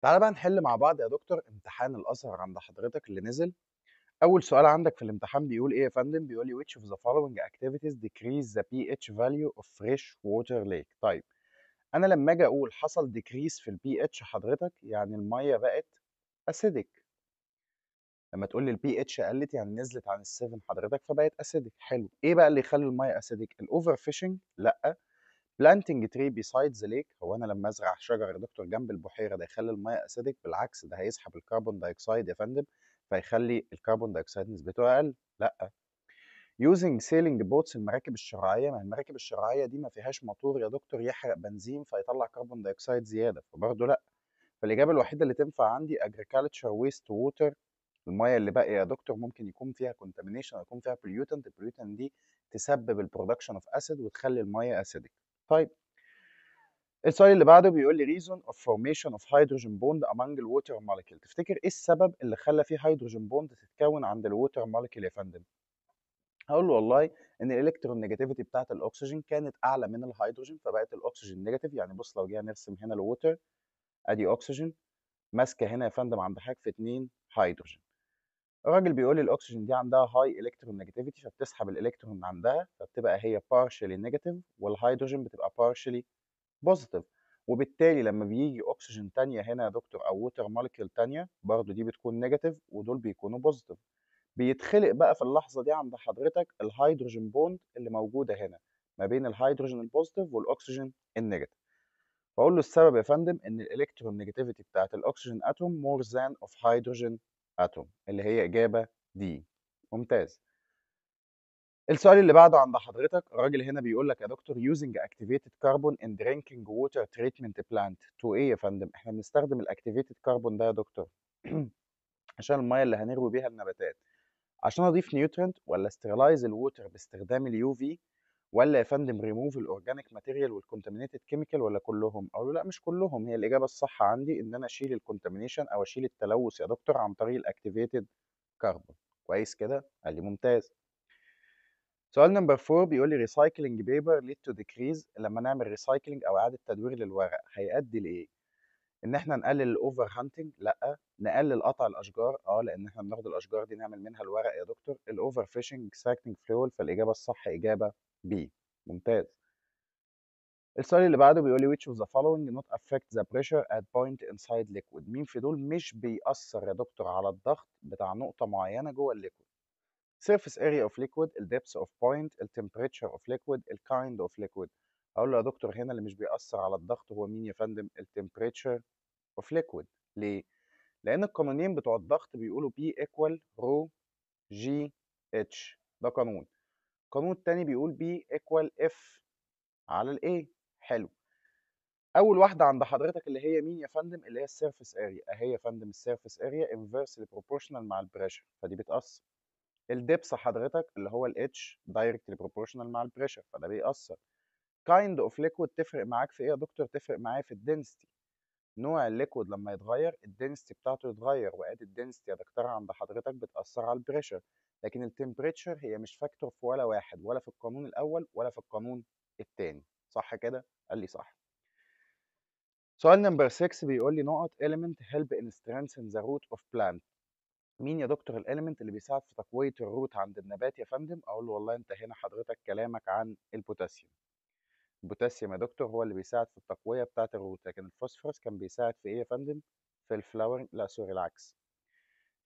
تعالى بقى نحل مع بعض يا دكتور امتحان الأزهر عند حضرتك اللي نزل. أول سؤال عندك في الامتحان بيقول إيه يا فندم؟ بيقول لي which of the following activities decrease the pH value of fresh water lake. طيب أنا لما أجي أقول حصل decrease في البي اتش حضرتك يعني المية بقت acidic. لما تقول لي البي اتش قلت يعني نزلت عن ال7 حضرتك فبقت acidic. حلو، إيه بقى اللي يخلي المية acidic؟ الأوفر فيشنج؟ لأ. planting tree beside the lake، هو انا لما ازرع شجر يا دكتور جنب البحيره ده يخلي الميه اسيدك؟ بالعكس، ده هيسحب الكربون دايوكسيد يا فندم، فيخلي الكربون دايوكسيد نسبته اقل. لا. using sailing boats، المراكب الشراعيه، ما المراكب الشراعيه دي ما فيهاش موتور يا دكتور يحرق بنزين فيطلع كربون دايوكسيد زياده، فبرضه لا. فالاجابه الوحيده اللي تنفع عندي agriculture waste water. الميه اللي باقيه يا دكتور ممكن يكون فيها contamination او يكون فيها pollutant، البوليوتنت دي تسبب البرودكشن اوف اسيد وتخلي الميه اسيدك. طيب السؤال اللي بعده بيقول لي reason of formation of hydrogen bond among the water molecule. تفتكر ايه السبب اللي خلى فيه هيدروجين بوند تتكون عند الووتر مولكيول يا فندم؟ هقول له والله ان الالكترون نيجاتيفيتي بتاعت الاكسجين كانت اعلى من الهيدروجين فبقت الاكسجين نيجاتيف. يعني بص لو جينا نرسم هنا الووتر، ادي اكسجين ماسكه هنا يا فندم عند حاجه في 2 هيدروجين. الراجل بيقول لي الاكسجين دي عندها هاي الكترون نيجاتيفيتي فبتسحب الالكترون عندها فبتبقى هي partially نيجاتيف، والهيدروجين بتبقى partially بوزيتيف. وبالتالي لما بيجي اكسجين تانية هنا يا دكتور او ووتر مولكيول تانية برضو دي بتكون نيجاتيف ودول بيكونوا بوزيتيف. بيتخلق بقى في اللحظة دي عند حضرتك الهيدروجين بوند اللي موجودة هنا ما بين الهيدروجين البوزيتيف والاكسجين النيجاتيف. فاقول له السبب يا فندم ان الالكترون نيجاتيفيتي بتاعت الاكسجين اتوم مور ذان اوف هيدروجين اتوم، اللي هي اجابة دي. ممتاز. السؤال اللي بعده عند حضرتك الراجل هنا بيقول لك يا دكتور using activated carbon in drinking water treatment plant to ايه يا فندم؟ احنا بنستخدم الاكتيفيتد كربون ده يا دكتور عشان الميه اللي هنروي بيها النباتات، عشان اضيف نيوترنت ولا استرلايز الووتر باستخدام اليو في، ولا يا فندم ريموف الاورجانيك ماتيريال والكونتامينيتد كيميكال، ولا كلهم؟ اقول له لا مش كلهم، هي الاجابه الصح عندي ان انا اشيل الكونتامينيشن او اشيل التلوث يا دكتور عن طريق الاكتيفيتد كربون. كويس كده؟ قال لي ممتاز. سؤال نمبر 4 بيقول لي recycling paper lead to decrease، لما نعمل recycling او اعاده تدوير للورق هيؤدي لايه؟ ان احنا نقلل الاوفر هانتنج؟ لا. نقلل قطع الاشجار؟ اه لان احنا بناخد الاشجار دي نعمل منها الورق يا دكتور. الاوفر فيشنج extracting fuel، فالاجابه الصح اجابه بي. ممتاز. السؤال اللي بعده بيقول لي which of the following not affect the pressure at point inside liquid. مين في دول مش بيأثر يا دكتور على الضغط بتاع نقطه معينه جوه الليكويد؟ surface area of liquid، ال depth of point، ال temperature of liquid، ال kind of liquid. اقول له يا دكتور هنا اللي مش بيأثر على الضغط هو مين يا فندم؟ ال temperature of liquid. ليه؟ لأن القانونين بتوع الضغط بيقولوا P equal rho G H، ده قانون. القانون التاني بيقول B equal F على ال A. حلو. أول واحدة عند حضرتك اللي هي مين يا فندم؟ اللي هي السيرفيس اريا أهي يا فندم، السيرفيس اريا inversely proportional مع البريشر فدي بتأثر. الدبس حضرتك اللي هو ال H directly proportional مع البريشر فده بيأثر. kind of liquid تفرق معاك في ايه يا دكتور؟ تفرق معايا في الدنسيتي. نوع الليكويد لما يتغير الدنسيتي بتاعته يتغير، وادي الدنسيتي يا دكتور عند حضرتك بتأثر على البريشر. لكن التمبريتشر هي مش فاكتور في ولا واحد، ولا في القانون الأول ولا في القانون التاني. صح كده؟ قال لي صح. سؤال نمبر 6 بيقول لي نقط element help in strengthen the root of plant. مين يا دكتور الاليمنت اللي بيساعد في تقوية الروت عند النبات يا فندم؟ اقول له والله انت هنا حضرتك كلامك عن البوتاسيوم. البوتاسيوم يا دكتور هو اللي بيساعد في التقوية بتاعة الروت، لكن الفوسفورس كان بيساعد في ايه يا فندم؟ في الفلاورنج؟ لا سوري العكس.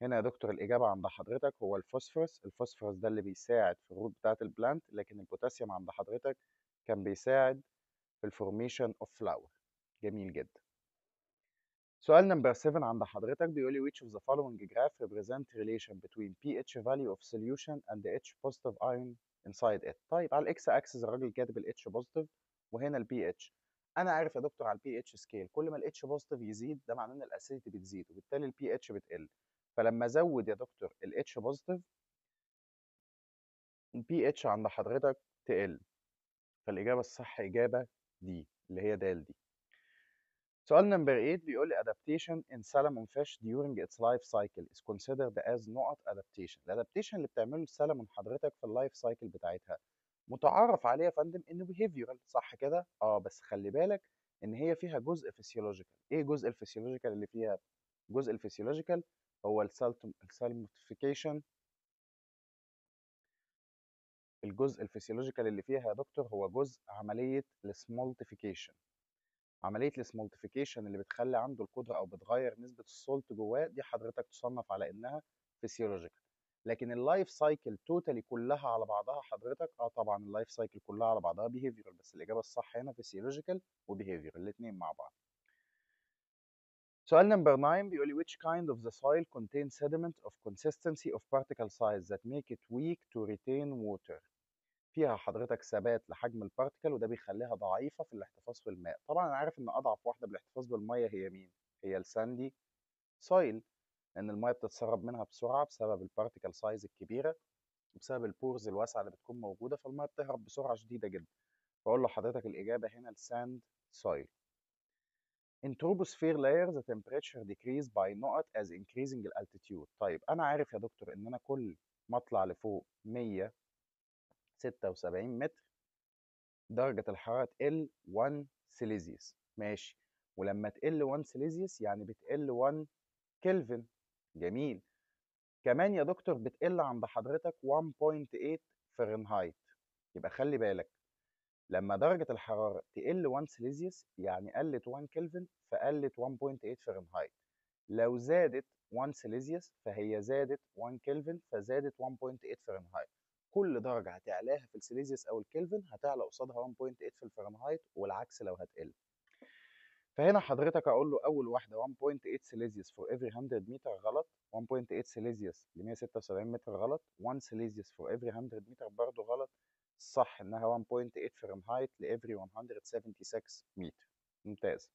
هنا يا دكتور الإجابة عند حضرتك هو الفوسفورس. الفوسفورس ده اللي بيساعد في الروت بتاعة البلانت، لكن البوتاسيوم عند حضرتك كان بيساعد في الفورميشن اوف فلاور. جميل جدا. سؤال نمبر 7 عند حضرتك بيقول لي which of the following graph represent relation between pH value of solution and the H positive ion inside it. طيب على الاكس اكسس الراجل كاتب ال H positive وهنا ال pH. انا عارف يا دكتور على ال pH سكيل كل ما ال H positive يزيد ده معناه ان الاسيديتي بتزيد وبالتالي ال pH بتقل. فلما ازود يا دكتور ال H positive ال pH عند حضرتك تقل. فالاجابه الصح اجابه دي اللي هي د دي. سؤال نمبر 8 بيقول لي adaptation in salmon fish during its life cycle is considered as نقط adaptation. الادابتيشن اللي بتعمله السلمون حضرتك في اللايف سايكل بتاعتها متعارف عليه يا فندم انه behavioral، صح كده؟ اه بس خلي بالك ان هي فيها جزء فيسيولوجيكال. ايه جزء الفسيولوجيكال اللي فيها؟ جزء الفسيولوجيكال هو السالموتيفيكيشن. الجزء الفسيولوجيكال اللي فيها يا دكتور هو جزء عملية السمولتيفيكيشن. عملية السمولتيفيكيشن اللي بتخلي عنده القدرة أو بتغير نسبة السولت جواه، دي حضرتك تصنف على إنها فسيولوجيكال. لكن اللايف سايكل توتالي كلها على بعضها حضرتك طبعا اللايف سايكل كلها على بعضها بيهيفيرال، بس الإجابة الصح هنا فسيولوجيكال وبيهيفيرال الاتنين مع بعض. سؤال نمبر 9 بيقول لي which kind of the soil contains sediment of consistency of particle size that make it weak to retain water. فيها حضرتك ثبات لحجم البارتيكل، وده بيخليها ضعيفة في الاحتفاظ في الماء. طبعا أنا عارف إن أضعف واحدة بالاحتفاظ بالمية هي مين؟ هي الساندي سويل، لأن المية بتتسرب منها بسرعة بسبب البارتيكل سايز الكبيرة وبسبب البورز الواسعة اللي بتكون موجودة، فالمية بتهرب بسرعة شديدة جدا. فأقول له حضرتك الإجابة هنا الساند سويل. In troposphere layer the temperature decrease by نقط as increasing altitude. طيب أنا عارف يا دكتور إن أنا كل ما أطلع لفوق 176 متر درجة الحرارة تقل 1 سيليزيوس. ماشي، ولما تقل 1 سيليزيوس يعني بتقل 1 كلفن. جميل. كمان يا دكتور بتقل عند حضرتك 1.8 فahrenheit. يبقى خلي بالك لما درجة الحرارة تقل 1 سيليزيوس يعني قلت 1 كلفن فقلت 1.8 فahrenheit. لو زادت 1 سيليزيوس فهي زادت 1 كلفن فزادت 1.8 فahrenheit. كل درجة هتعلاها في السيليزيوس أو الكلفن هتعلى قصادها 1.8 في الفahrenheit، والعكس لو هتقل. فهنا حضرتك أقول له أول واحدة 1.8 سيليزيوس for every 100 متر غلط، 1.8 سيليزيوس ل 176 متر غلط، 1 سيليزيوس for every 100 متر برضه غلط. الصح إنها 1.8 فahrenheit ل every 176 متر. ممتاز.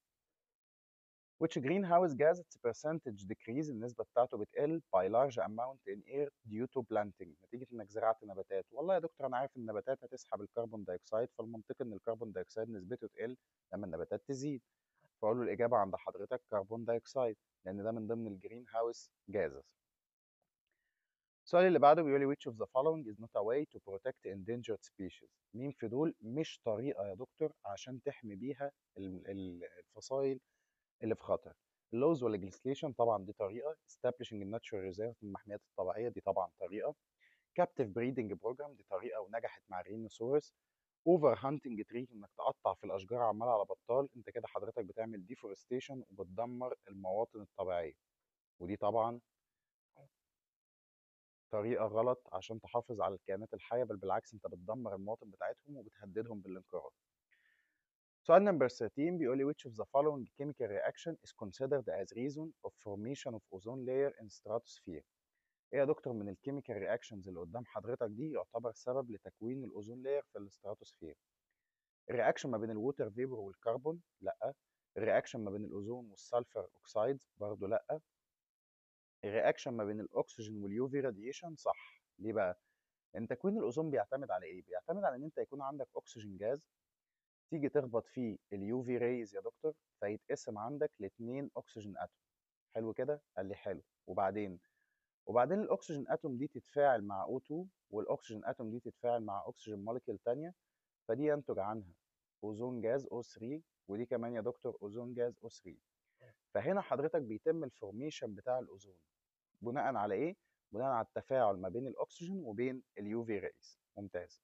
which greenhouse gas its percentage decrease النسبة بتاعته بتقل by large amount in air due to planting نتيجة إنك زرعت نباتات. والله يا دكتور أنا عارف إن النباتات هتسحب الكربون دايوكسيد، فالمنطقي إن الكربون دايوكسيد نسبته تقل لما النباتات تزيد. فأقول له الإجابة عند حضرتك كربون دايوكسيد، لأن ده من ضمن الجرين هاوس جازز. السؤال اللي بعده بيقول لي which of the following is not a way to protect endangered species. مين في دول مش طريقة يا دكتور عشان تحمي بيها الفصائل اللي في خطر؟ اللوز والليجيسليشن طبعا دي طريقة، establishing الناتشورال ريزيرف المحميات الطبيعية دي طبعا طريقة، captive breeding program دي طريقة ونجحت مع الرينوسورس، اوفر هانتنج تري انك تقطع في الاشجار عمال على بطال، انت كده حضرتك بتعمل ديفورستيشن وبتدمر المواطن الطبيعيه، ودي طبعا طريقه غلط عشان تحافظ على الكائنات الحيه، بل بالعكس انت بتدمر المواطن بتاعتهم وبتهددهم بالانقراض. سؤال نمبر 13 بيقول لي which of the following chemical reaction is considered as reason of formation of ozone layer in stratosphere. ايه يا دكتور من الكيميكال رياكشنز اللي قدام حضرتك دي يعتبر سبب لتكوين الاوزون لاير في الاستراتوسفير؟ الرياكشن ما بين الووتر فيبر والكربون؟ لا. الرياكشن ما بين الاوزون والسلفر اوكسايدز؟ برضه لا. الرياكشن ما بين الاكسجين واليو في راديشن؟ صح. ليه بقى؟ لان تكوين الاوزون بيعتمد على ايه؟ بيعتمد على ان انت يكون عندك اكسجين جاز تيجي تخبط فيه اليو في ريز يا دكتور فيتقسم عندك لاثنين اكسجين اتوم. حلو كده؟ قال لي حلو. وبعدين الاكسجين اتوم دي تتفاعل مع O2 والاكسجين اتوم دي تتفاعل مع اكسجين موليكيول تانية، فدي ينتج عنها اوزون جاز O3، ودي كمان يا دكتور اوزون جاز O3. فهنا حضرتك بيتم الفورميشن بتاع الاوزون بناء على ايه؟ بناء على التفاعل ما بين الاكسجين وبين اليو في ريز. ممتاز.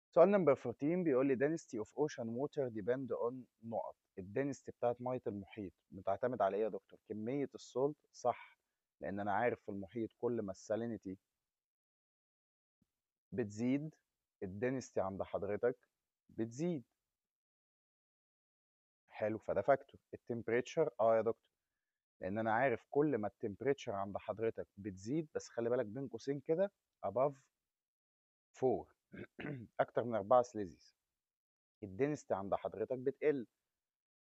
سؤال نمبر 14 بيقول لي density of ocean water depend on نقط. الدنستي بتاعت ميه المحيط بتعتمد على ايه يا دكتور؟ كميه السولت. صح، لان انا عارف في المحيط كل ما السالينيتي بتزيد الدنستي عند حضرتك بتزيد. حلو، فده فاكتور. التمبريتشر يا دكتور، لان انا عارف كل ما التمبريتشر عند حضرتك بتزيد، بس خلي بالك بين قوسين كده above 4 اكتر من 4 سليزيس، الدنستي عند حضرتك بتقل.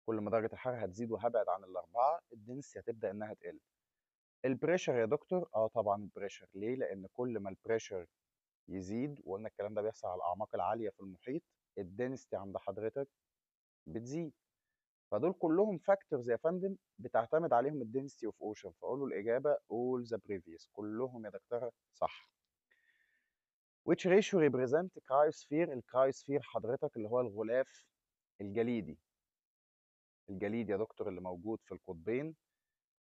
كل ما درجه الحراره هتزيد وهبعد عن الاربعه الدنستي هتبدا انها تقل. البريشر يا دكتور طبعا البريشر. ليه؟ لان كل ما البريشر يزيد، وقلنا الكلام ده بيحصل على الاعماق العاليه في المحيط، الدنستي عند حضرتك بتزيد. فدول كلهم فاكتورز يا فندم بتعتمد عليهم الدنسيتي اوف اوشن. فاقول له الاجابه all the previous كلهم يا دكتوره صح. which ratio represent cryosphere؟ الكرايوسفير حضرتك اللي هو الغلاف الجليدي. الجليد يا دكتور اللي موجود في القطبين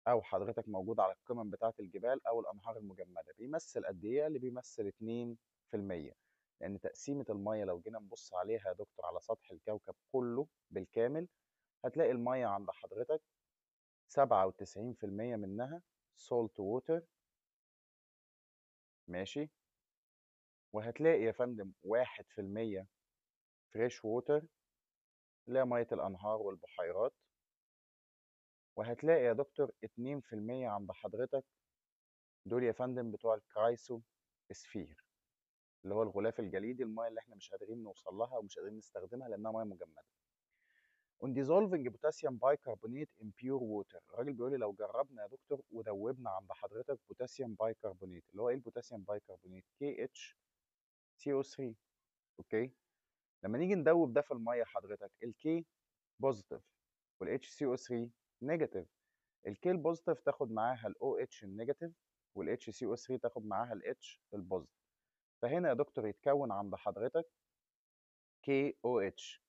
او حضرتك موجود على القمم بتاعه الجبال او الانهار المجمده بيمثل قد ايه؟ اللي بيمثل 2%. لان تقسيمه الميه لو جينا نبص عليها يا دكتور على سطح الكوكب كله بالكامل هتلاقي الميه عند حضرتك 97% منها سولت ووتر، ماشي، وهتلاقي يا فندم 1% فريش ووتر اللي هي ميه الانهار والبحيرات، وهتلاقي يا دكتور 2% عند حضرتك دول يا فندم بتوع الكرايسو سفير اللي هو الغلاف الجليدي، المايه اللي احنا مش قادرين نوصل لها ومش قادرين نستخدمها لانها مايه مجمده. On dissolving potassium bicarbonate in pure water، الراجل بيقول لي لو جربنا يا دكتور ودوبنا عند حضرتك بوتاسيوم بايكربونات، اللي هو ايه البوتاسيوم بايكربونات؟ KHCO3. اوكي، لما نيجي ندوب ده في الميه حضرتك الكي بوزيتيف والاتش سي او 3 نيجاتيف. الكي البوزيتيف تاخد معاها الاو اتش النيجاتيف، والاتش سي او 3 تاخد معاها الاتش البوزيتيف. فهنا يا دكتور يتكون عند حضرتك كي او اتش.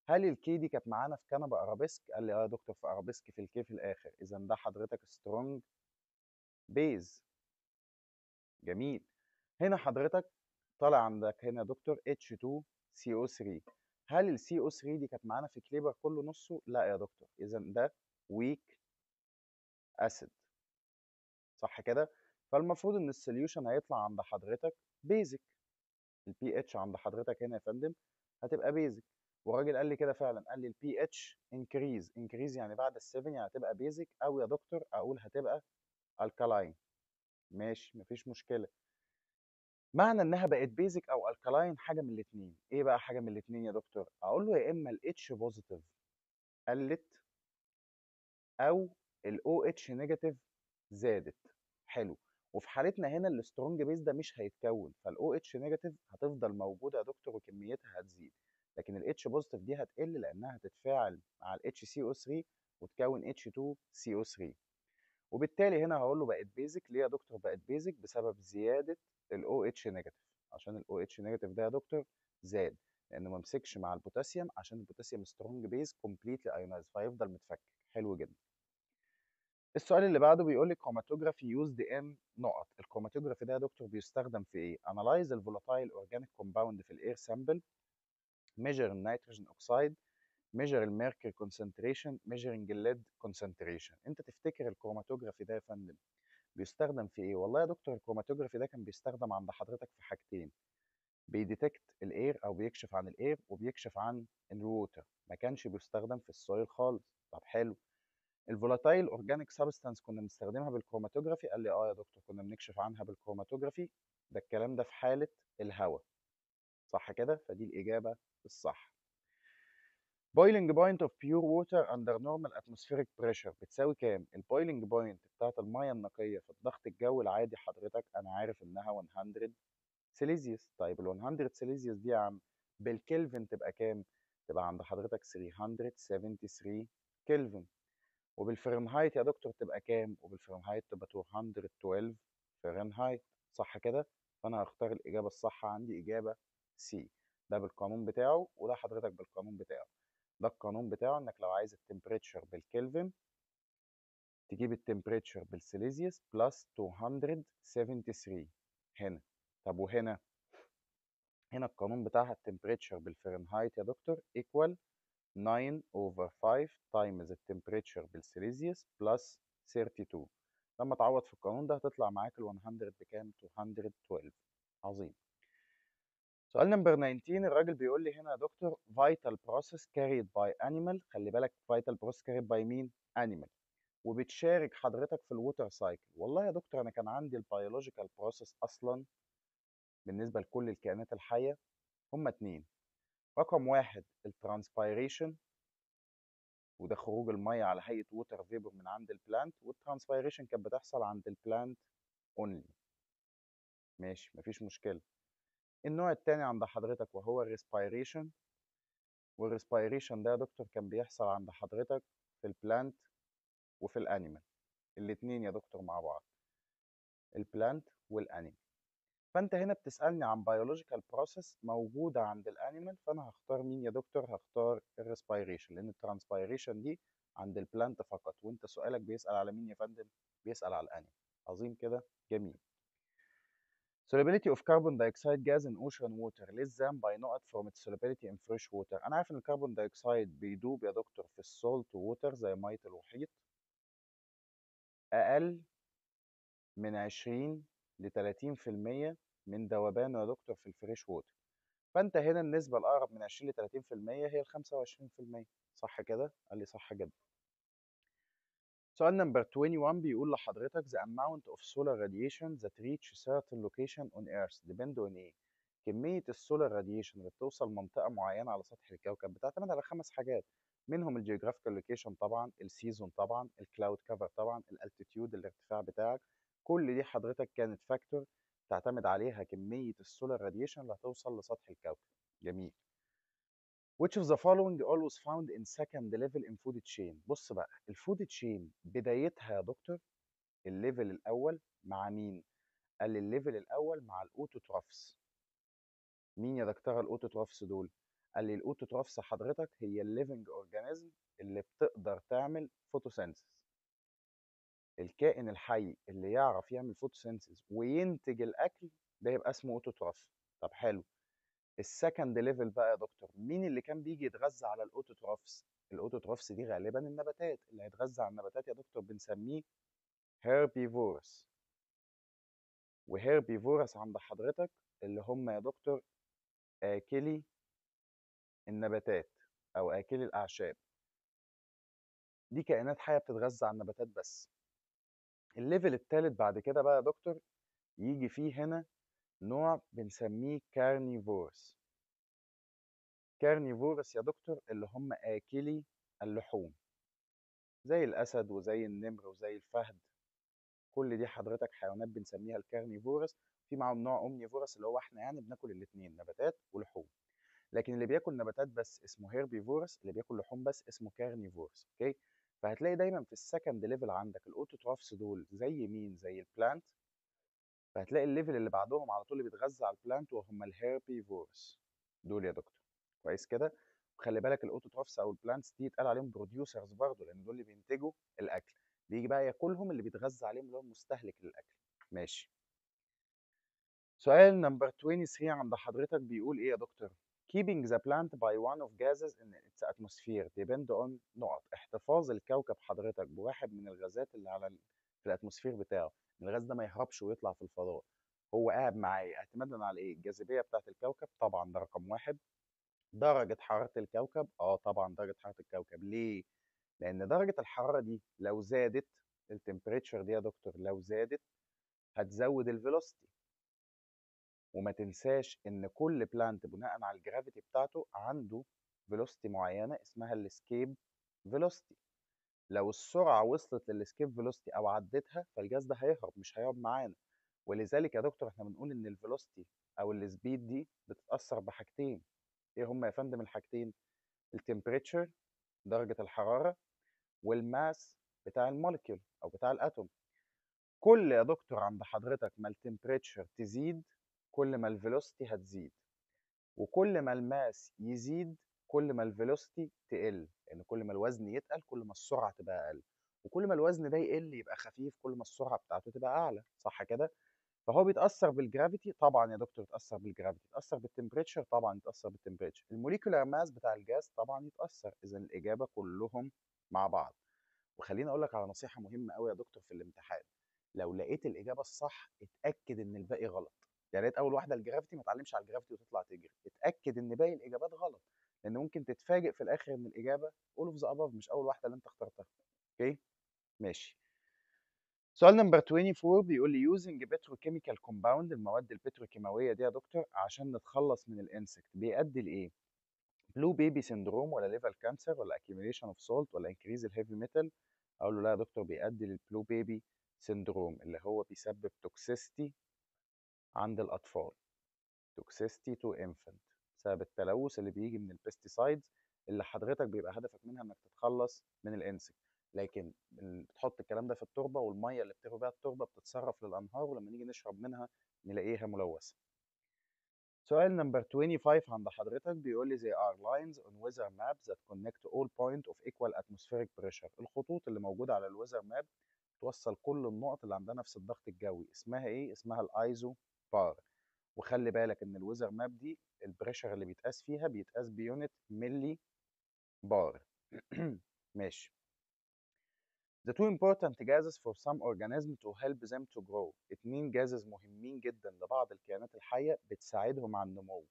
هل الكي دي كانت معانا في كنبه ارابيسك؟ قال لي اه يا دكتور في ارابيسك في الكي في الاخر، اذا ده حضرتك سترونج بيز. جميل. هنا حضرتك طالع عندك هنا يا دكتور H2CO3. هل ال CO3 دي كانت معانا في كليبر كله نصه؟ لا يا دكتور، اذا ده ويك اسيد، صح كده؟ فالمفروض ان السوليوشن هيطلع عند حضرتك بيزك. البي اتش عند حضرتك هنا يا فندم هتبقى بيزك، والراجل قال لي كده فعلا، قال لي البي اتش انكريز يعني بعد ال7 يعني هتبقى بيزك، او يا دكتور اقول هتبقى الكالاين. ماشي مفيش مشكله. معنى انها بقت بيزك او الكالاين حاجه من الاثنين، ايه بقى حاجه من الاثنين يا دكتور؟ اقول له يا اما الاتش بوزيتيف قلت او الاو اتش نيجاتيف زادت. حلو. وفي حالتنا هنا السترونج بيز ده مش هيتكون، فالاو اتش نيجاتيف هتفضل موجوده يا دكتور وكميتها هتزيد، لكن الاتش بوزيتيف دي هتقل لانها هتتفاعل مع الاتش سي او 3 وتكون اتش 2 سي او 3. وبالتالي هنا هقول له بقت بيزك. ليه يا دكتور بقت بيزك؟ بسبب زياده الاو اتش نيجاتيف، عشان الاو اتش نيجاتيف ده يا دكتور زاد لانه ما مسكش مع البوتاسيوم، عشان البوتاسيوم سترونج بيز كومبليتلي ايونايز فيفضل متفكك. حلو جدا. السؤال اللي بعده بيقول لي chromatography used in نقط. الكروماتوجرافي ده يا دكتور بيستخدم في ايه؟ analyze الفولاتايل اورجانيك كومباوند في الاير سامبل، measure النيتروجين اوكسيد، measure الميركوري concentration، measuring الليد concentration. انت تفتكر الكروماتوجرافي ده يا فندم بيستخدم في ايه؟ والله يا دكتور الكروماتوجرافي ده كان بيستخدم عند حضرتك في حاجتين، بيديتكت الاير او بيكشف عن الاير وبيكشف عن الووتر، ما كانش بيستخدم في السويل خالص. طب حلو. الفولاتايل اورجانيك سبستانس كنا بنستخدمها بالكروماتوجرافي؟ قال لي اه يا دكتور كنا بنكشف عنها بالكروماتوجرافي. ده الكلام ده في حالة الهواء، صح كده؟ فدي الإجابة الصح. boiling point of pure water under normal atmospheric pressure بتساوي كام؟ البويلنج بوينت بتاعت المية النقية في الضغط الجوي العادي حضرتك أنا عارف إنها 100 سيليزيوس. طيب ال 100 سيليزيوس دي يا عم بالكلفن تبقى كام؟ تبقى عند حضرتك 373 كلفن. وبالفahrenheit يا دكتور تبقى كام؟ وبالفahrenheit تبقى 212 فahrenheit، صح كده؟ فأنا هختار الإجابة الصح عندي إجابة سي. ده بالقانون بتاعه وده حضرتك بالقانون بتاعه. ده القانون بتاعه إنك لو عايز التمبريتشر بالكلفن تجيب التمبريتشر بالسيليزيوس بلس 273 هنا. طب وهنا؟ هنا القانون بتاعها التمبريتشر بالفahrenheit يا دكتور equal 9 over 5 times التمبريتشر بالسيليزيوس بلس 32. لما تعوض في القانون ده هتطلع معاك ال 100 بكام؟ 212. عظيم. سؤال نمبر 19 الراجل بيقول لي هنا يا دكتور vital process carried by animal. خلي بالك vital process carried by مين؟ animal. وبتشارك حضرتك في الووتر سايكل. والله يا دكتور انا كان عندي البيولوجيكال بروسيس اصلا بالنسبه لكل الكائنات الحيه هما اتنين. رقم واحد الترانسبيريشن، وده خروج الميه على هيئه ووتر فيبر من عند البلانت، والترانسبيريشن كانت بتحصل عند البلانت اونلي. ماشي مفيش مشكله. النوع التاني عند حضرتك وهو الريسبيريشن، والريسبيريشن ده يا دكتور كان بيحصل عند حضرتك في البلانت وفي الانيمال، الاتنين يا دكتور مع بعض، البلانت والانيمال. فانت هنا بتسالني عن بيولوجيكال بروسيس موجوده عند الانيمال، فانا هختار مين يا دكتور؟ هختار الريسبيريشن، لان الترانسبيريشن دي عند البلانت فقط، وانت سؤالك بيسأل على مين يا فندم؟ بيسأل على الانيمال. عظيم كده، جميل. solubility of carbon dioxide gas in ocean water less than by نقط from its solubility in fresh water. انا عارف ان الكربون دايوكسيد بيدوب يا دكتور في السولت ووتر زي ميه المحيط اقل من 20 ل 30% من ذوبانه يا دكتور في الفريش ووتر. فانت هنا النسبه الاقرب من 20 ل 30% هي ال 25%. صح كده؟ قال لي صح جدا. سؤال نمبر 21 بيقول لحضرتك the amount of solar radiation that reach certain location on earth depend on ايه؟ كمية السولار راديشن اللي بتوصل منطقة معينة على سطح الكوكب بتعتمد على 5 حاجات، منهم الجيوغرافيكال لوكيشن طبعا، السيزون طبعا، الكلاود كفر طبعا، الالتيتيود الارتفاع بتاعك. كل دي حضرتك كانت فاكتور تعتمد عليها كمية السولار راديشن اللي هتوصل لسطح الكوكب. جميل. Which of the following always found in second level in food chain؟ بص بقى، الفود تشين بدايتها يا دكتور الليفل الاول مع مين؟ قال لي الليفل الاول مع الاوتوترافس. مين يا دكتور الاوتوترافس دول؟ قال لي الاوتوترافس حضرتك هي الليفنج اورجانيزم اللي بتقدر تعمل فوتوسينثيز. الكائن الحي اللي يعرف يعمل فوتوسينثيز وينتج الاكل ده يبقى اسمه اوتوتراف. طب حلو. السكند ليفل بقى يا دكتور مين اللي كان بيجي يتغذى على الاوتوترافس؟ الاوتوترافس دي غالبا النباتات، اللي هيتغذى على النباتات يا دكتور بنسميه هيربيفورس. وهيربيفورس عند حضرتك اللي هم يا دكتور آكلي النباتات أو آكلي الأعشاب. دي كائنات حية بتتغذى على النباتات بس. الليفل التالت بعد كده بقى يا دكتور يجي فيه هنا نوع بنسميه كارنيفورس. كارنيفورس يا دكتور اللي هم آكلي اللحوم زي الأسد وزي النمر وزي الفهد. كل دي حضرتك حيوانات بنسميها الكارنيفورس. في معاهم نوع اومنيفورس اللي هو احنا يعني بناكل الاثنين نباتات ولحوم. لكن اللي بياكل نباتات بس اسمه هيربيفورس، اللي بياكل لحوم بس اسمه كارنيفورس. اوكي. فهتلاقي دايما في السكند ليفل عندك الاوتوترافس دول زي مين؟ زي البلانت. فهتلاقي الليفل اللي بعدهم على طول اللي بيتغذى على البلانت وهم الهيربيفورس دول يا دكتور. كويس كده. وخلي بالك الاوتوترافس او البلانتس دي يتقال عليهم بروديوسرز برضه لان دول اللي بينتجوا الاكل. بيجي بقى ياكلهم اللي بيتغذى عليهم اللي هو المستهلك للاكل. ماشي. سؤال نمبر 23 عند حضرتك بيقول ايه يا دكتور؟ keeping the plant by one of gases in its atmosphere depend on نقط. احتفاظ الكوكب حضرتك بواحد من الغازات اللي في الاتموسفير بتاعه. الغاز ده ما يهربش ويطلع في الفضاء. هو قاعد معايا اعتمادا على ايه؟ الجاذبيه بتاعت الكوكب طبعا ده رقم واحد. درجه حراره الكوكب طبعا درجه حراره الكوكب. ليه؟ لان درجه الحراره دي لو زادت، التمبريتشر دي يا دكتور لو زادت هتزود الفيلوسيتي. وما تنساش ان كل بلانت بناء على الجرافيتي بتاعته عنده فيلوسيتي معينه اسمها الاسكيب فيلوسيتي. لو السرعه وصلت للاسكيب فيلوسيتي او عدتها فالجاز ده هيهرب مش هيقعد معانا. ولذلك يا دكتور احنا بنقول ان الفيلوسيتي او السبيد دي بتتاثر بحاجتين. ايه هم يا فندم الحاجتين؟ التمبريتشر درجه الحراره، والماس بتاع الموليكيول او بتاع الاتوم. كل يا دكتور عند حضرتك ما التمبريتشر تزيد كل ما الفيلوسيتي هتزيد. وكل ما الماس يزيد كل ما الفيلوسيتي تقل، لان كل ما الوزن يتقل كل ما السرعه تبقى اقل. وكل ما الوزن ده يقل يبقى خفيف كل ما السرعه بتاعته تبقى اعلى. صح كده؟ فهو بيتاثر بالجرافيتي طبعا يا دكتور، يتاثر بالجرافيتي. يتاثر بالتمبريتشر طبعا، يتاثر بالتمبريتشر. الموليكولار ماس بتاع الجاز طبعا يتاثر. اذا الاجابه كلهم مع بعض. وخليني اقول لك على نصيحه مهمه قوي يا دكتور في الامتحان. لو لقيت الاجابه الصح اتاكد ان الباقي غلط. يعني لقيت اول واحده الجرافيتي ما تعلمش على الجرافيتي وتطلع تجري. اتاكد ان باقي الاجابات غلط، لان ممكن تتفاجئ في الاخر ان الاجابه all of the above مش اول واحده اللي انت اخترتها. اوكي ماشي. سؤال نمبر 24 بيقول لي using petrochemical compound المواد البتروكيماويه دي يا دكتور عشان نتخلص من الانسكت بيؤدي لايه؟ بلو بيبي سيندروم ولا ليفر كانسر ولا accumulation اوف سولت ولا انكريز الهيفي ميتال؟ اقول له لا يا دكتور بيؤدي للبلو بيبي سيندروم اللي هو بيسبب توكسيستي عند الاطفال. توكسيستي تو انفنت بسبب التلوث اللي بيجي من البيستيسايدز اللي حضرتك بيبقى هدفك منها انك تتخلص من الانسكت. لكن بتحط الكلام ده في التربه والميه اللي بتروي بيها التربه بتتصرف للانهار ولما نيجي نشرب منها نلاقيها ملوثه. سؤال نمبر 25 عند حضرتك بيقول لي they are lines on weather map that connect all point of equal atmospheric pressure. الخطوط اللي موجودة على الويذر ماب توصل كل النقط اللي عندها نفس الضغط الجوي، اسمها ايه؟ اسمها الايزو بار. وخلي بالك ان الويذر ماب دي البريشر اللي بيتقاس فيها بيتقاس بيونت ملي بار. ماشي. The two important gases for some organisms to help them to grow. اتنين جازز مهمين جدا لبعض الكائنات الحية بتساعدهم على النمو.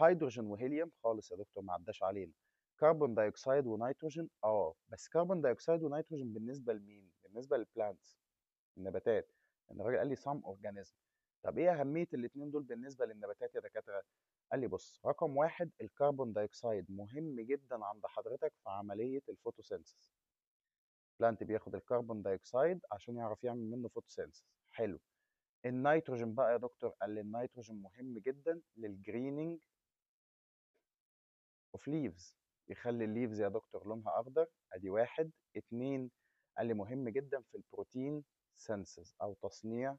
هيدروجين وهيليوم خالص يا دكتور ما عداش علينا. كربون دايوكسيد ونيتروجين بس كربون دايوكسيد ونيتروجين بالنسبة لمين؟ بالنسبة للبلانتس، النباتات. ان الراجل قال لي some organism. طب ايه أهمية الاتنين دول بالنسبة للنباتات يا دكاترة؟ قال لي بص، رقم واحد الكربون دايوكسيد مهم جدا عند حضرتك في عملية الفوتوسينثيز. بلانت بياخد الكربون دايوكسيد عشان يعرف يعمل منه فوتوسينثيز. حلو. النيتروجين بقى يا دكتور، قال لي النيتروجين مهم جدا للجريننج اوف ليفز، يخلي الليفز يا دكتور لونها اخضر. ادي واحد. اتنين، قال لي مهم جدا في البروتين سينثيز او تصنيع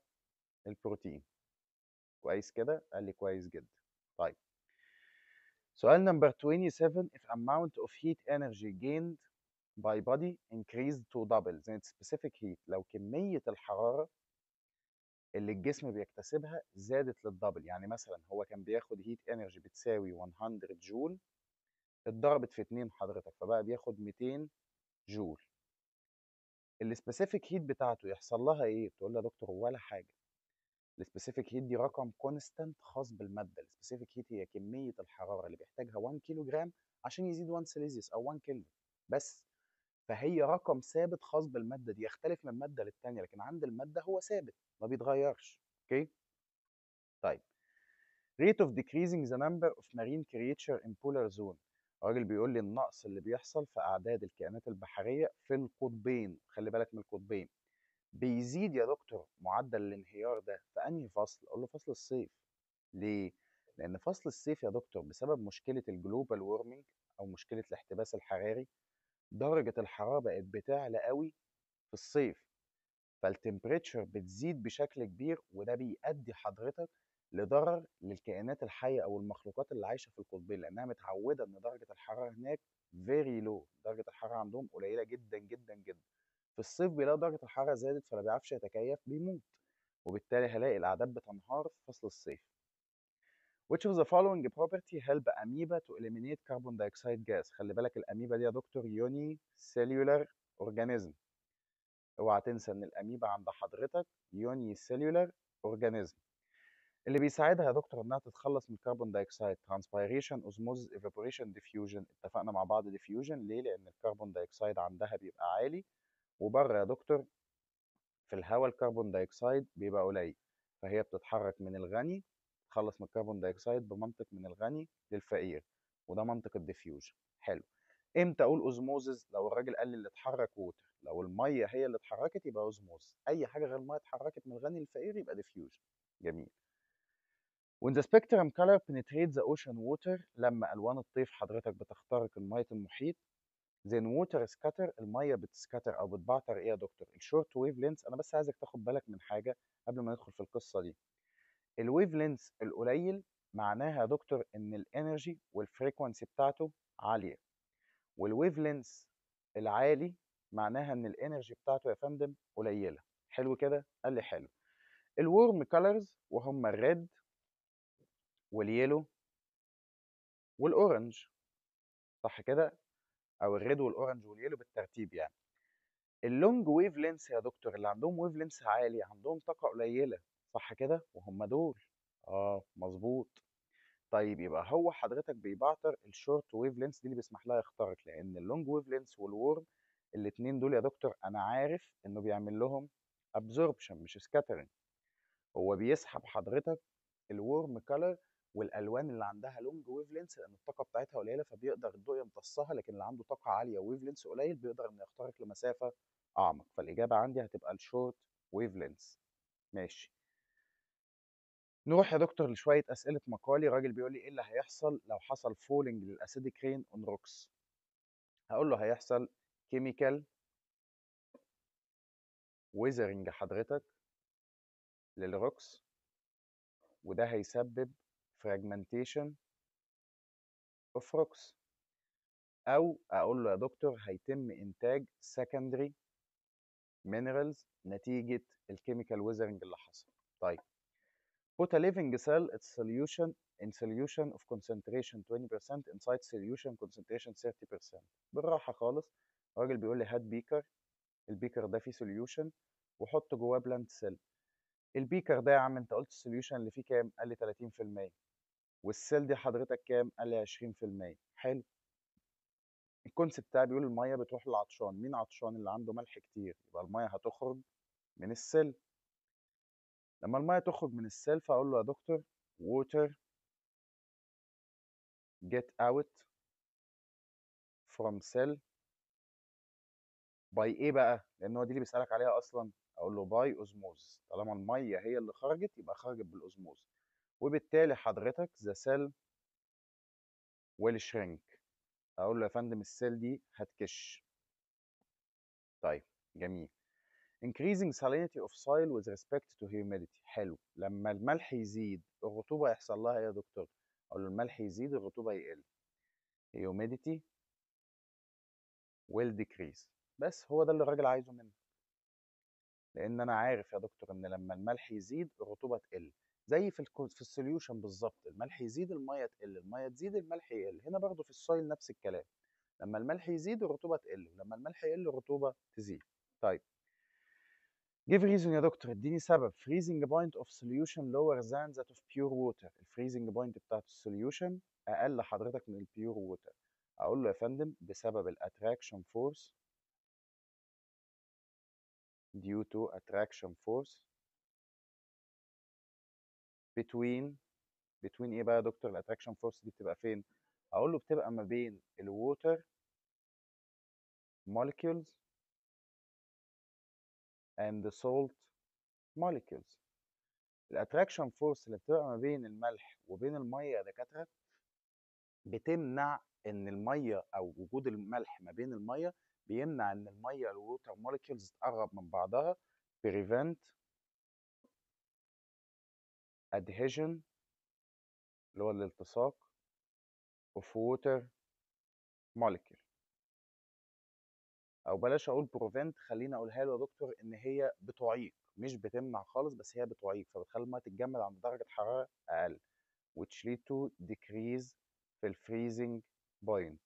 البروتين. كويس كده؟ قال لي كويس جدا. طيب سؤال نمبر 27 if amount of heat energy gained by body increased to double then its specific heat. لو كمية الحرارة اللي الجسم بيكتسبها زادت للدبل، يعني مثلا هو كان بياخد هيت انرجي بتساوي 100 جول، اتضربت في 2 حضرتك فبقى بياخد 200 جول. السبيسيفيك هيت بتاعته يحصل لها ايه؟ تقول له يا دكتور ولا حاجه. السبيسيفيك هيت دي رقم كونستانت خاص بالماده. السبيسيفيك هيت هي كميه الحراره اللي بيحتاجها 1 كيلو جرام عشان يزيد 1 سيليزيوس او 1 كلفن بس. فهي رقم ثابت خاص بالماده دي، يختلف من ماده للتانيه، لكن عند الماده هو ثابت ما بيتغيرش. اوكي؟ طيب rate of decreasing the number of marine creature in polar zone. الراجل بيقول لي النقص اللي بيحصل في اعداد الكائنات البحريه في القطبين، خلي بالك من القطبين، بيزيد يا دكتور معدل الانهيار ده في انهي فصل؟ اقول له فصل الصيف. ليه؟ لان فصل الصيف يا دكتور بسبب مشكله الجلوبال وورمنج او مشكله الاحتباس الحراري، درجه الحراره بقت بتعلى قوي في الصيف، فالتمبريتشر بتزيد بشكل كبير، وده بيؤدي حضرتك لضرر للكائنات الحيه او المخلوقات اللي عايشه في القطبين، لانها متعوده ان درجه الحراره هناك فيري لو، درجه الحراره عندهم قليله جدا جدا جدا. في الصيف بيلاقي درجه الحراره زادت فما بيعرفش يتكيف بيموت، وبالتالي هلاقي الاعداد بتنهار في فصل الصيف. Which of the following property help amoeba to eliminate carbon dioxide gas؟ خلي بالك الاميبا دي يا دكتور يوني سيلولار اورجانيزم. اوعى تنسى ان الاميبا عند حضرتك يوني سيلولار اورجانيزم. اللي بيساعدها يا دكتور انها تتخلص من الكربون دايوكسيد ترانسبيريشن اوزموز ايفابوريشن ديفيوجن. اتفقنا مع بعض ديفيوجن ليه؟ لان الكربون دايوكسيد عندها بيبقى عالي، وبره يا دكتور في الهواء الكربون دايوكسيد بيبقى قليل، فهي بتتحرك من الغني تخلص من الكربون دايوكسيد بمنطق من الغني للفقير، وده منطق الديفيوجن. حلو. امتى اقول اوزموزز؟ لو الراجل قال لي اللي اتحرك ووتر، لو الميه هي اللي اتحركت يبقى اوزموز، اي حاجه غير الميه اتحركت من الغني للفقير يبقى ديفيوجن. جميل. When the spectrum color penetrates the ocean water، لما الوان الطيف حضرتك بتخترق الميه المحيط، then water scatter، الميه بتسكاتر او بتبعتر ايه يا دكتور؟ الشورت ويف لينس. انا بس عايزك تاخد بالك من حاجه قبل ما ندخل في القصه دي. الويف لينس القليل معناها يا دكتور ان الانرجي والفريكونسي بتاعته عاليه، والويف لينس العالي معناها ان الانرجي بتاعته يا فندم قليله. حلو كده؟ قال لي حلو. الورم كولرز وهم الريد واليلو والاورنج، صح كده؟ او الريد والاورنج واليلو بالترتيب يعني. اللونج ويف لينس يا دكتور اللي عندهم ويف لينس عالي عندهم طاقه قليله، صح كده؟ وهم دول. مظبوط. طيب يبقى هو حضرتك بيبعتر الشورت ويف لينس دي اللي بيسمح لها يخترق، لان اللونج ويف لينس والورم الاثنين دول يا دكتور انا عارف انه بيعمل لهم ابزوربشن مش سكاترنج. هو بيسحب حضرتك الورم كلر والالوان اللي عندها لونج ويف لينس لان الطاقه بتاعتها قليله فبيقدر الضوء يمتصها، لكن اللي عنده طاقه عاليه ويف لينس قليل بيقدر انه يخترق لمسافه اعمق، فالاجابه عندي هتبقى الشورت ويف لينس. ماشي. نروح يا دكتور لشويه اسئله مقالي. راجل بيقول لي ايه اللي هيحصل لو حصل فولنج للاسيديك رين اون روكس؟ هقول له هيحصل كيميكال ويزرنج حضرتك للروكس، وده هيسبب fragmentation of rocks، او اقول له يا دكتور هيتم انتاج secondary minerals نتيجة الكيميكال ويزرنج اللي حصل. طيب put a living cell its solution in solution of concentration 20% inside solution concentration 30%. بالراحة خالص، الراجل بيقول لي هات بيكر، البيكر ده فيه solution وحط جواه بلانت سيل. البيكر ده يا عم انت قلت السوليوشن اللي فيه كام؟ قال لي 30%. والسيل دي حضرتك كام؟ قال لي 20%. حلو. الكونسيبت بتاعي بيقول الميه بتروح للعطشان، مين عطشان؟ اللي عنده ملح كتير، يبقى الميه هتخرج من السيل. لما الميه تخرج من السيل فاقول له يا دكتور water get out from cell by ايه بقى؟ لان هو دي اللي بيسالك عليها اصلا. اقول له باي اوزموز، طالما الميه هي اللي خرجت يبقى خرجت بالاوزموز، وبالتالي حضرتك the cell will shrink. اقول له يا فندم السيل دي هتكش. طيب جميل. increasing salinity of soil with respect to humidity. حلو. لما الملح يزيد الرطوبة يحصل لها ايه يا دكتور؟ اقول له الملح يزيد الرطوبة يقل. humidity will decrease. بس هو ده اللي الراجل عايزه منه، لان انا عارف يا دكتور ان لما الملح يزيد الرطوبة تقل. زي في السوليوشن بالظبط، الملح يزيد المية تقل، المية تزيد الملح يقل. هنا برضو في السويل نفس الكلام، لما الملح يزيد الرطوبة تقل، ولما الملح يقل الرطوبة تزيد. طيب give reason يا دكتور، اديني سبب. freezing point of solution lower than that of pure water. الفريزنج بوينت بتاعت السوليوشن اقل حضرتك من البيور ووتر. اقول له يا فندم بسبب الاتراكشن فورس due to attraction force between ايه بقى يا دكتور؟ الاتراكشن فورس دي بتبقى فين؟ اقول له بتبقى ما بين الووتر molecules and the salt molecules. الاتراكشن فورس اللي بتبقى ما بين الملح وبين الميه يا دكاتره بتمنع ان الميه، او وجود الملح ما بين الميه بيمنع ان الميه الووتر موليكيولز تقرب من بعضها. prevent adhesion اللي هو الالتصاق of water molecule. او بلاش اقول prevent، خليني اقولها له يا دكتور ان هي بتعيق، مش بتمنع خالص، بس هي بتعيق، فبتخلي الميه تتجمد عند درجه حراره اقل which lead to decrease في الفريزنج بوينت.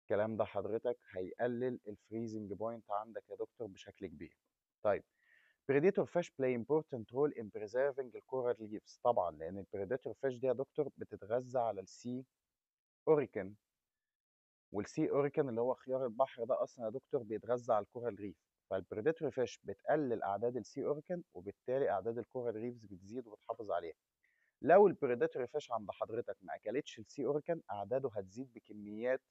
الكلام ده حضرتك هيقلل الفريزنج بوينت عندك يا دكتور بشكل كبير. طيب predator fish play important role in preserving the coral reefs. طبعا لان البريداتور فيش دي يا دكتور بتتغذى على السي اوريكان، والسي اوريكان اللي هو خيار البحر ده اصلا يا دكتور بيتغذى على الكورال ريف. فالبريداتور فيش بتقلل اعداد السي اوريكان، وبالتالي اعداد الكورال ريفز بتزيد وبتحافظ عليها. لو البريداتور فيش عند حضرتك ما اكلتش السي اوريكان اعداده هتزيد بكميات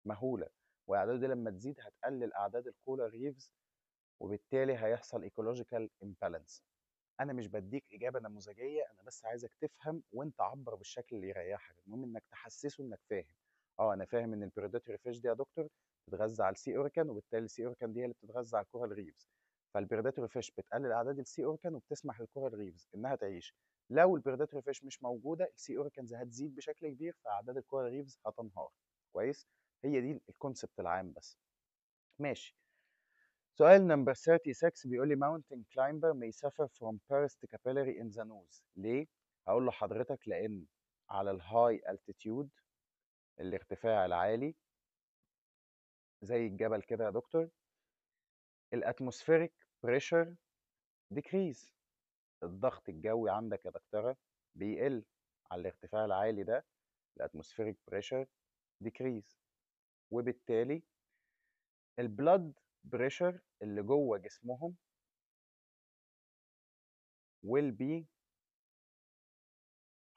مهوله، واعداده دي لما تزيد هتقلل اعداد الكورال ريفز، وبالتالي هيحصل ايكولوجيكال امبالانس. انا مش بديك اجابه نموذجيه، انا بس عايزك تفهم وانت عبر بالشكل اللي يريحك. المهم انك تحسسه انك فاهم. انا فاهم ان البريداتوري فيش دي يا دكتور بتتغذى على السي اوركان، وبالتالي السي اوركان دي هي اللي بتتغذى على الكورال ريفز. فالبريداتوري فيش بتقلل اعداد السي اوركان وبتسمح للكورال ريفز انها تعيش. لو البريداتوري فيش مش موجوده السي اوركانز هتزيد بشكل كبير، فاعداد الكورال ريفز هتنهار. كويس. هي دي الكونسبت العام بس. ماشي. سؤال نمبر 36 بيقول لي mountain climber may suffer from burst capillary in the nose. ليه؟ هقول له حضرتك لأن على الهاي altitude الارتفاع العالي زي الجبل كده يا دكتور الاتموسفيريك بريشر decrease. الضغط الجوي عندك يا دكتورة بيقل على الارتفاع العالي ده، الاتموسفيريك بريشر decrease، وبالتالي البلاد بريشر اللي جوه جسمهم will be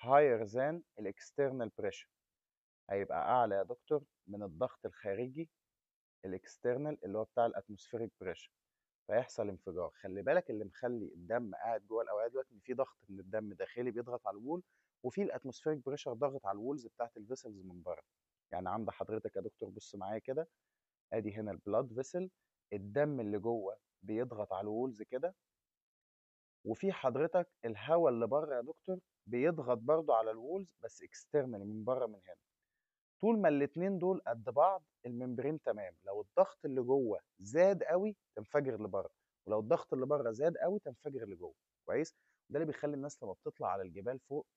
higher than الاكسترنال بريشر. هيبقى اعلى يا دكتور من الضغط الخارجي الاكسترنال اللي هو بتاع الاتموسفيريك بريشر، فيحصل انفجار. خلي بالك اللي مخلي الدم قاعد جوه الاوعيه دلوقتي ان في ضغط من الدم داخلي بيضغط على الوول، وفي الاتموسفيريك بريشر ضغط على الوولز بتاعت الفيسلز من بره. يعني عند حضرتك يا دكتور بص معايا كده، ادي هنا البلاد فيسل، الدم اللي جوه بيضغط على الوولز كده، وفي حضرتك الهواء اللي بره يا دكتور بيضغط برضو على الوولز بس اكسترنالي من بره من هنا. طول ما الاتنين دول قد بعض الممبرين تمام. لو الضغط اللي جوه زاد قوي تنفجر لبره، ولو الضغط اللي بره زاد قوي تنفجر لجوه. كويس. ده اللي بيخلي الناس لما بتطلع على الجبال فوق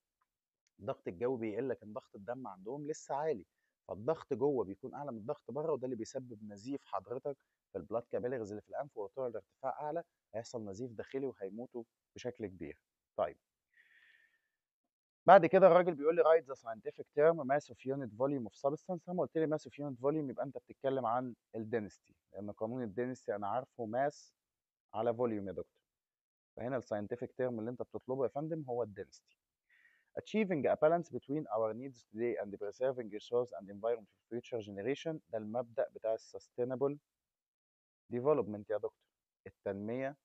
الضغط الجوي بيقل لكن ضغط الدم عندهم لسه عالي، فالضغط جوه بيكون اعلى من الضغط بره، وده اللي بيسبب نزيف حضرتك في البلاد كابيلاريز اللي في الانف. ولو طلع الارتفاع اعلى هيحصل نزيف داخلي وهيموتوا بشكل كبير. طيب بعد كده الراجل بيقول لي write the scientific term mass of unit volume of substance. لما قلت لي mass of unit volume يبقى انت بتتكلم عن الدنستي، لان قانون الدنستي انا عارفه mass على volume يا دكتور. فهنا الساينتفك تيرم اللي انت بتطلبه يا فندم هو الدنستي. Achieving a balance between our needs today and preserving resource and environment for future generation. ده المبدأ بتاع sustainable development يا دكتور. التنمية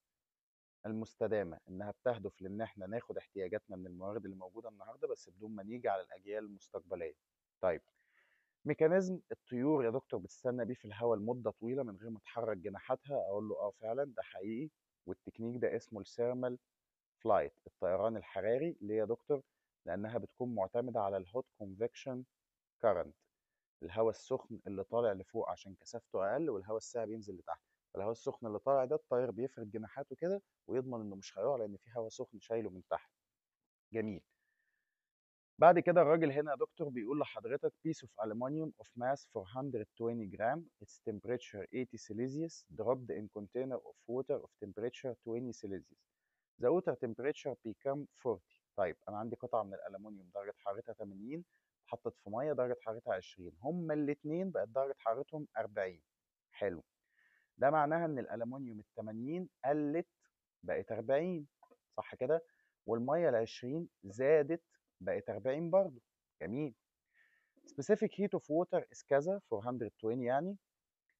المستدامة انها بتهدف لان احنا ناخد احتياجاتنا من الموارد اللي موجودة النهاردة بس بدون ما نيجي على الاجيال المستقبلية. طيب ميكانيزم الطيور يا دكتور بتستنى بيه في الهواء لمدة طويلة من غير ما تحرك جناحاتها. اقول له اه فعلا ده حقيقي، والتكنيك ده اسمه الثيرمال فلايت، الطيران الحراري. ليه يا دكتور؟ لانها بتكون معتمدة على الهوت كونفكشن كارنت، الهواء السخن اللي طالع لفوق عشان كثافته اقل والهواء الساقع بينزل لتحت. فالهواء السخن اللي طالع ده الطير بيفرد جناحاته كده ويضمن انه مش هيقع لان في هواء سخن شايله من تحت. جميل. بعد كده الراجل هنا يا دكتور بيقول لحضرتك piece of aluminum of mass 420 جرام its temperature 80 Celsius dropped in container of water of temperature 20 Celsius the water temperature become 40. طيب انا عندي قطعه من الالومنيوم درجه حرارتها 80 اتحطت في ميه درجه حرارتها 20، هما الاثنين بقت درجه حرارتهم 40. حلو. ده معناها ان الالومنيوم ال 80 قلت بقت 40، صح كده؟ والميه ال 20 زادت بقت 40 برضه. جميل. specific heat of water is كذا 420 يعني،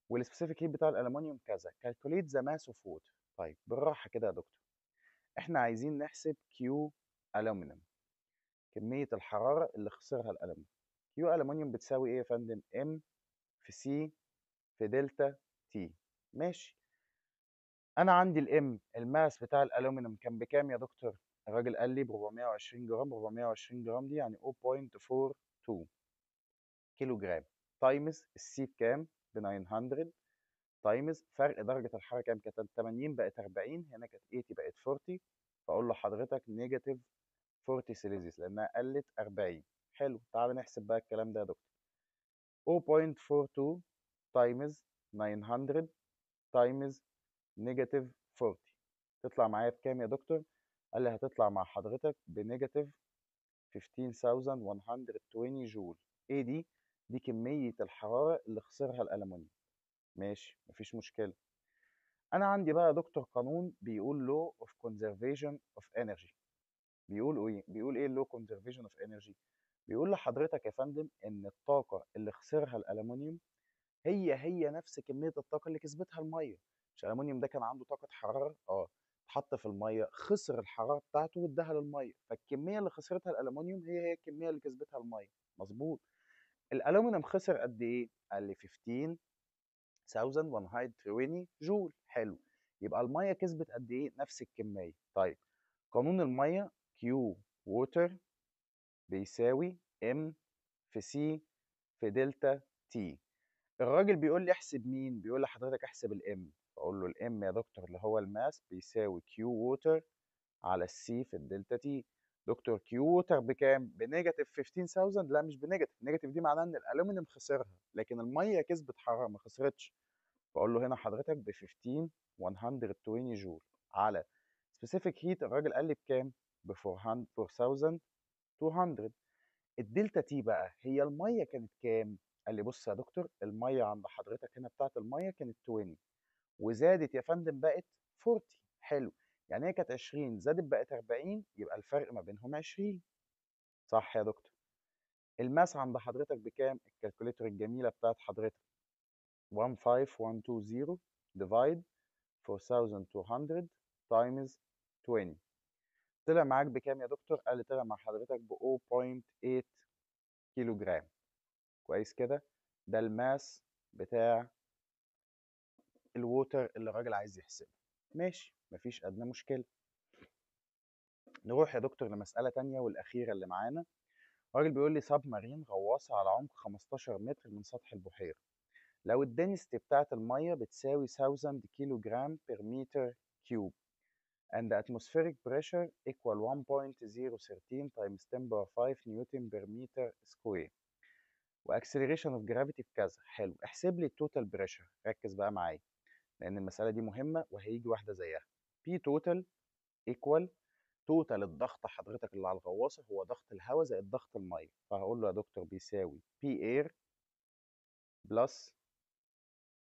والسبيسيفيك هيت بتاع الالومنيوم كذا. calculate the mass of water. طيب بالراحه كده يا دكتور، احنا عايزين نحسب كيو الومنيوم، كميه الحراره اللي خسرها الالومنيوم. كيو الومنيوم بتساوي ايه يا فندم؟ ام في سي في دلتا تي. ماشي. انا عندي الام الماس بتاع الالومنيوم كان بكام يا دكتور؟ الراجل قال لي ب 420 جرام. 420 جرام دي يعني 0.42 كيلو جرام، تايمز السي بكام؟ ب 900، تايمز فرق درجه الحراره كام؟ كانت 80 بقت 40، هنا كانت 80 بقت 40. فاقول له حضرتك نيجاتيف 40 سيليزيوس لانها قلت 40. حلو. تعال نحسب بقى الكلام ده يا دكتور. 0.42 تايمز 900 تايمز نيجاتيف 40 تطلع معايا بكام يا دكتور؟ قال لي هتطلع مع حضرتك بنيجاتيف 15120 جول. ايه دي؟ دي كمية الحرارة اللي خسرها الألمنيوم. ماشي مفيش مشكلة. أنا عندي بقى يا دكتور قانون بيقول law of conservation of energy. بيقول ايه law conservation of energy؟ بيقول لحضرتك يا فندم إن الطاقة اللي خسرها الألمنيوم هي نفس كمية الطاقة اللي كسبتها المية. مش الألمنيوم ده كان عنده طاقة حرارة؟ اه. اتحط في المية خسر الحرارة بتاعته واداها للمية، فالكمية اللي خسرتها الألمنيوم هي الكمية اللي كسبتها المية. مظبوط. الألمنيوم خسر قد إيه؟ قال لي 15120 جول. حلو. يبقى المية كسبت قد إيه؟ نفس الكمية. طيب قانون المية كيو ووتر بيساوي ام في سي في دلتا تي. الراجل بيقول لي احسب مين؟ بيقول لحضرتك احسب الام. فاقول له الام يا دكتور اللي هو الماس بيساوي كيو ووتر على السي في الدلتا تي. دكتور كيو ووتر بكام؟ بنيجاتيف 15000. لا مش بنيجاتيف، نيجاتيف دي معناها ان الالومنيوم خسرها لكن الميه كسبت حراره ما خسرتش. فاقول له هنا حضرتك ب 15120 جول على سبيسيفيك هيت. الراجل قال لي بكام؟ ب 4200. الدلتا تي بقى هي الميه كانت كام؟ قال لي بص يا دكتور الميه عند حضرتك هنا بتاعت الميه كانت 20 وزادت يا فندم بقت 40. حلو. يعني هي كانت 20 زادت بقت 40 يبقى الفرق ما بينهم 20. صح يا دكتور. الماس عند حضرتك بكام؟ الكالكوليتر الجميله بتاعت حضرتك 15120 ديفايد 4200 تايمز 20 طلع معاك بكام يا دكتور؟ قال لي طلع مع حضرتك ب 0.8 كيلو جرام. كويس كده. ده الماس بتاع الووتر اللي الراجل عايز يحسبه. ماشي مفيش ادنى مشكله. نروح يا دكتور لمسألة تانية والأخيرة اللي معانا. الراجل بيقول لي سب مارين غواصة على عمق 15 متر من سطح البحيرة. لو الدنسيتي بتاعة المية بتساوي 1000 كيلو جرام بير متر كيوب and the atmospheric pressure equal 1.013 times 10 power 5 نيوتن بير متر سكوير واكسلريشن اوف جرافيتي بكذا. حلو، احسب لي التوتال بريشر. ركز بقى معايا لان المسألة دي مهمة وهيجي واحدة زيها. بي توتال ايكوال توتال الضغط حضرتك اللي على الغواصة هو ضغط الهواء زائد ضغط المية، فهقول له يا دكتور بيساوي بي اير بلس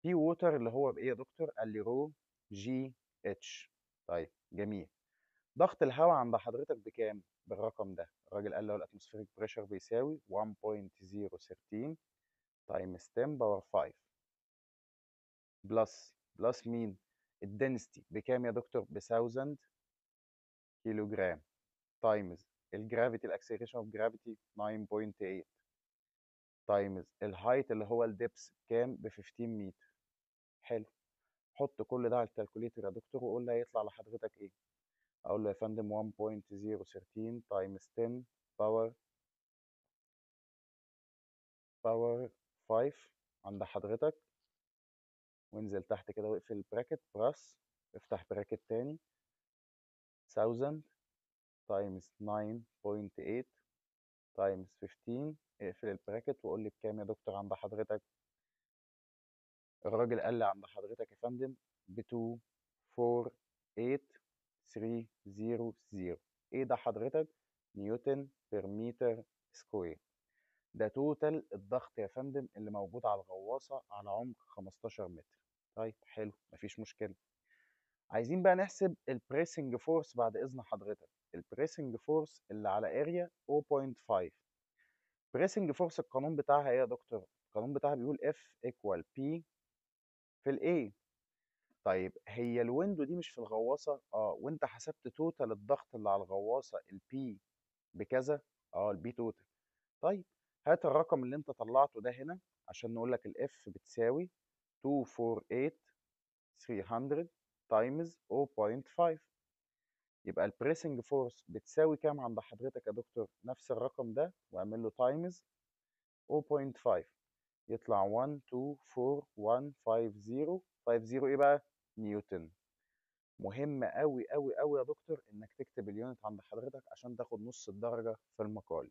بي ووتر اللي هو بايه يا دكتور؟ قال لي رو جي اتش. طيب جميل. ضغط الهواء عند حضرتك بكام؟ بالرقم ده. الراجل قال له الاتموسفيريك بريشر بيساوي 1.013 تايمز 10 باور 5 بلس مين؟ الدنسيتي بكام يا دكتور؟ ب 1000 كيلو جرام تايمز الجرافيتي الاكسلريشن اوف جرافيتي 9.8 تايمز الهايت اللي هو الدبس بكام؟ ب 15 متر. حلو. حط كل ده على الكالكوليتر يا دكتور وقول لي هيطلع لحضرتك ايه. اقول له يا فندم 1.013 تايمز 10 باور 5 عند حضرتك، وانزل تحت كده واقفل البراكت بلس افتح براكت تاني 1000 تايمز 9.8 تايمز 15. اقفل البراكت وقول لي بكام يا دكتور عند حضرتك. الراجل قال لي عند حضرتك يا فندم ب 248,300. ايه ده حضرتك؟ نيوتن بير متر سكوير. ده توتال الضغط يا فندم اللي موجود على الغواصة على عمق 15 متر. طيب حلو، مفيش مشكلة. عايزين بقى نحسب البريسنج فورس بعد إذن حضرتك. البريسنج فورس اللي على اريا 0.5. بريسنج فورس القانون بتاعها ايه يا دكتور؟ القانون بتاعها بيقول F equal P في ال A. طيب هي الويندو دي مش في الغواصة؟ وانت حسبت توتال الضغط اللي على الغواصة البي بكذا. البي توتال. طيب هات الرقم اللي انت طلعته ده هنا عشان نقول لك الاف بتساوي 248,300 تايمز 0.5. يبقى البريسنج فورس بتساوي كام عند حضرتك يا دكتور؟ نفس الرقم ده واعمل له تايمز 0.5 يطلع 124,150. 50 ايه بقى؟ نيوتن. مهم قوي قوي قوي يا دكتور انك تكتب اليونت عند حضرتك عشان تاخد نص الدرجة في المقال.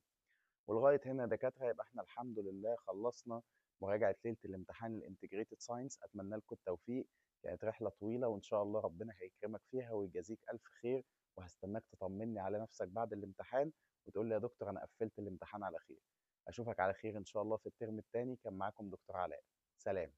ولغاية هنا يا دكاترة يبقى احنا الحمد لله خلصنا مراجعة ليلة الامتحان الانتجريتد ساينس. اتمنى لكم التوفيق. كانت رحلة طويلة وان شاء الله ربنا هيكرمك فيها ويجازيك الف خير. وهستناك تطمني على نفسك بعد الامتحان وتقول لي يا دكتور انا قفلت الامتحان على خير. اشوفك على خير ان شاء الله في الترم الثاني. كان معاكم دكتور علاء. سلام.